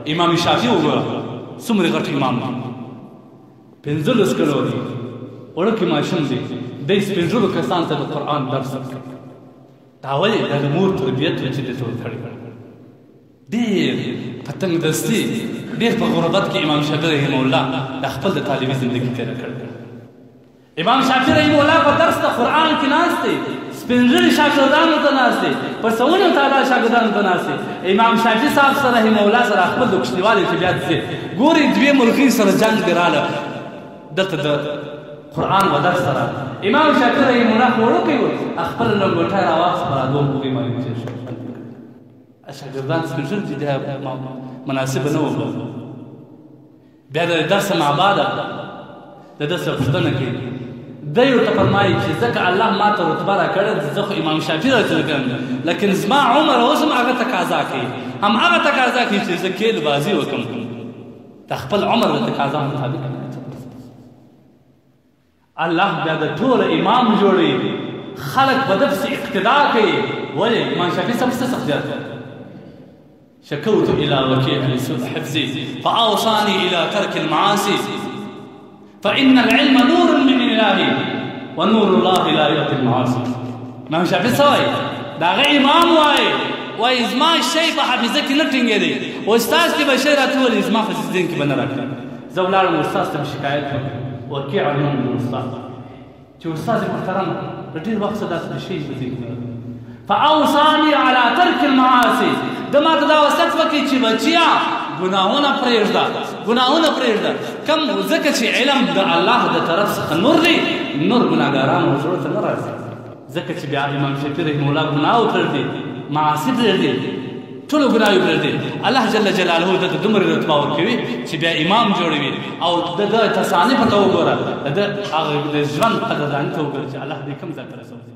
امام شافعي وګوره څومره غټ امام دی 15 کلو دی وړوکی ماشوم دی دی سپینږیرو کسانو ته د قرآن درس ورکوي دا ولې دا د مور تربیت و چې دې ته ورکړی ډېر په تنګ دستي ډېر په غربت کې امام شافعي رحمه الله د خپل د طالبي زندګي تېره کړې امام شافعي رحمه الله په درس د قرآن کې ناست دی سپینږیري شاګردانو ته ناست دی په سوونو تعالی شاګردانو ته ناست دی امام شافعي صاحب سره رحمه الله سره خپل د کوچنیوالي طبیعت دی ګوري دوی مرغۍ سره جنګ دی راله دلته د قرآن و درس سره امام شافعي رحمه الله وړوکی و خپل لنګوټی راواخیست په رادو هغوی باندې تېر شو شاګردان سپینږیري دي دا مناسبه نه وه بیا د درس نه بعده د ده سره پوښتنه کوي دی ورته فرمایي چې ځکه الله ما ته رتبه راکړې زه خو امام شافعي راته کوم لیکن زما عمر اوس هم هغه تقاضا کوي هم هغه تقاضا کوي چې زه کیل بازي وکړم د خپل عمر د تقاضا مطابق الله بیا د ټوله امام جوړوي خلک په ده پسې اقتدا کوي ولې امام شافعي صاحب څه سختیات شكوت إلى وكيع حفظي فأوصاني إلى ترك المعاصي فإن العلم نور من إلهي ونور الله لا يعطي المعاصي امام شافعي سوای دا غي امام وای زما شی په حافظه کې نه ټینګېدی او استاد کې به شی راته ویل زما په ذهن کې به نه راکړي زه ولاړم استاد ته شکایت وکړم وکیع نوم د استاد چې استاد محترم په ډېر وخت داسې شی په ذهن کې فأوصاني على ترك المعاصي د ما ته دا وصیت وکړي چې بچیا ګناهونه پرېږده کم ځکه چې علم د الله د طرف څخه نور دی نور ګناهګارانو زړه ته نه راځي ځکه چې بیا امام شافعي رحمه الله ګناه وکړي معاصي پرېږدي ټولو ګناه یې پرېږدي الله جل جلاله د ده دومره رتبه ورکوي چې بیا امام جوړوي او د ده تصانیف ته وګوره د هغه د ژوند قدرداني ته وګوره چې الله دې کوم ځای ته رسوي